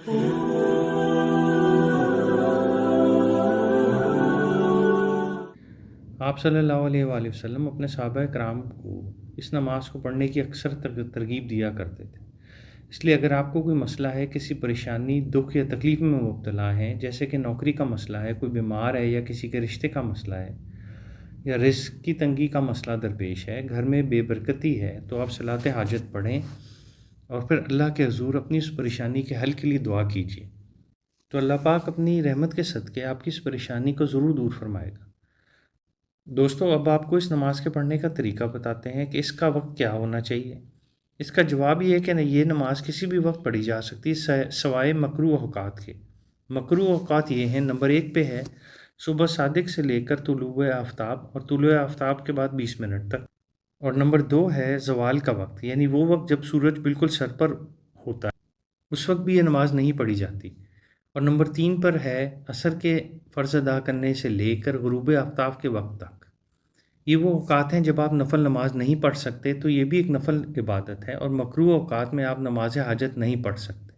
آپ صلی اللہ علیہ وآلہ وسلم اپنے صحابہ کرام کو اس نماز کو پڑھنے کی اکثر ترغیب دیا کرتے تھے۔ اس لیے اگر آپ کو کوئی مسئلہ ہے، کسی پریشانی، دکھ یا تکلیف میں مبتلا ہیں، جیسے کہ نوکری کا مسئلہ ہے، کوئی بیمار ہے، یا کسی کے رشتے کا مسئلہ ہے، یا رزق کی تنگی کا مسئلہ درپیش ہے، گھر میں بے برکتی ہے، تو آپ صلاۃ حاجت پڑھیں اور پھر اللہ کے حضور اپنی اس پریشانی کے حل کے لیے دعا کیجیے، تو اللہ پاک اپنی رحمت کے صدقے آپ کی اس پریشانی کو ضرور دور فرمائے گا۔ دوستو، اب آپ کو اس نماز کے پڑھنے کا طریقہ بتاتے ہیں کہ اس کا وقت کیا ہونا چاہیے۔ اس کا جواب یہ ہے کہ یہ نماز کسی بھی وقت پڑھی جا سکتی سوائے مکروہ اوقات کے۔ مکروہ اوقات یہ ہیں، نمبر 1 پہ ہے صبح صادق سے لے کر طلوع آفتاب اور طلوع آفتاب کے بعد 20 منٹ تک، اور نمبر 2 ہے زوال کا وقت، یعنی وہ وقت جب سورج بالکل سر پر ہوتا ہے، اس وقت بھی یہ نماز نہیں پڑھی جاتی، اور نمبر 3 پر ہے عصر کے فرض ادا کرنے سے لے کر غروب آفتاب کے وقت تک۔ یہ وہ اوقات ہیں جب آپ نفل نماز نہیں پڑھ سکتے، تو یہ بھی ایک نفل عبادت ہے، اور مکروہ اوقات میں آپ نماز حاجت نہیں پڑھ سکتے۔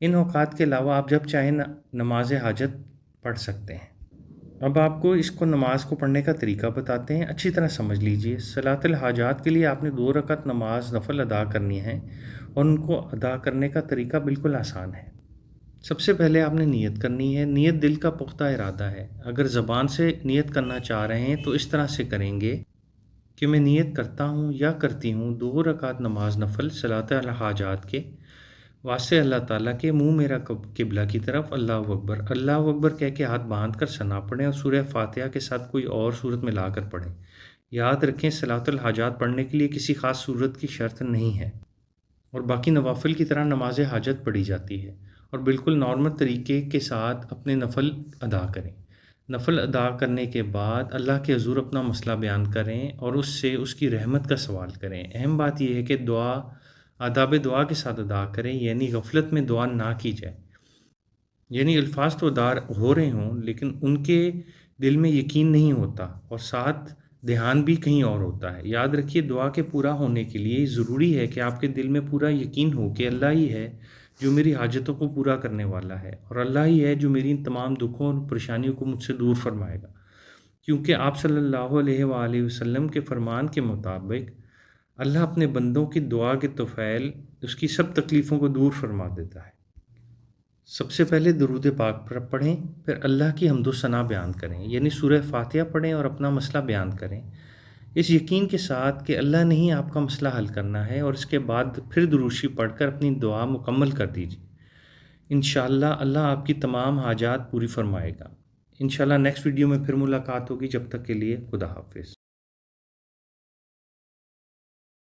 ان اوقات کے علاوہ آپ جب چاہیں نماز حاجت پڑھ سکتے ہیں۔ اب آپ کو اس کو نماز کو پڑھنے کا طریقہ بتاتے ہیں، اچھی طرح سمجھ لیجئے۔ صلاۃ الحاجات کے لیے آپ نے 2 رکعت نماز نفل ادا کرنی ہے، اور ان کو ادا کرنے کا طریقہ بالکل آسان ہے۔ سب سے پہلے آپ نے نیت کرنی ہے۔ نیت دل کا پختہ ارادہ ہے۔ اگر زبان سے نیت کرنا چاہ رہے ہیں تو اس طرح سے کریں گے کہ میں نیت کرتا ہوں یا کرتی ہوں 2 رکعت نماز نفل صلاۃ الحاجات کے واسطے اللہ تعالیٰ کے، منہ میرا قبلہ کی طرف، اللہ اکبر اللہ اکبر کہہ کے ہاتھ باندھ کر ثنا پڑھیں، اور سورہ فاتحہ کے ساتھ کوئی اور سورت ملا کر پڑھیں۔ یاد رکھیں، صلاۃ الحاجات پڑھنے کے لیے کسی خاص سورت کی شرط نہیں ہے، اور باقی نوافل کی طرح نماز حاجت پڑھی جاتی ہے، اور بالکل نارمل طریقے کے ساتھ اپنے نفل ادا کریں۔ نفل ادا کرنے کے بعد اللہ کے حضور اپنا مسئلہ بیان کریں اور اس سے اس کی رحمت کا سوال کریں۔ اہم بات یہ ہے کہ دعا آداب دعا کے ساتھ ادا کریں، یعنی غفلت میں دعا نہ کی جائے، یعنی الفاظ تو ادا ہو رہے ہوں لیکن ان کے دل میں یقین نہیں ہوتا، اور ساتھ دھیان بھی کہیں اور ہوتا ہے۔ یاد رکھیے، دعا کے پورا ہونے کے لیے ضروری ہے کہ آپ کے دل میں پورا یقین ہو کہ اللہ ہی ہے جو میری حاجتوں کو پورا کرنے والا ہے، اور اللہ ہی ہے جو میری ان تمام دکھوں اور پریشانیوں کو مجھ سے دور فرمائے گا، کیونکہ آپ صلی اللہ علیہ وآلہ وسلم کے فرمان کے مطابق اللہ اپنے بندوں کی دعا کے طفیل اس کی سب تکلیفوں کو دور فرما دیتا ہے۔ سب سے پہلے درود پاک پڑھیں، پھر اللہ کی حمد و ثنا بیان کریں، یعنی سورہ فاتحہ پڑھیں اور اپنا مسئلہ بیان کریں، اس یقین کے ساتھ کہ اللہ نے ہی آپ کا مسئلہ حل کرنا ہے، اور اس کے بعد پھر درود شریف پڑھ کر اپنی دعا مکمل کر دیجیے۔ انشاءاللہ اللہ آپ کی تمام حاجات پوری فرمائے گا۔ انشاءاللہ نیکسٹ ویڈیو میں پھر ملاقات ہوگی، جب تک کے لیے خدا حافظ۔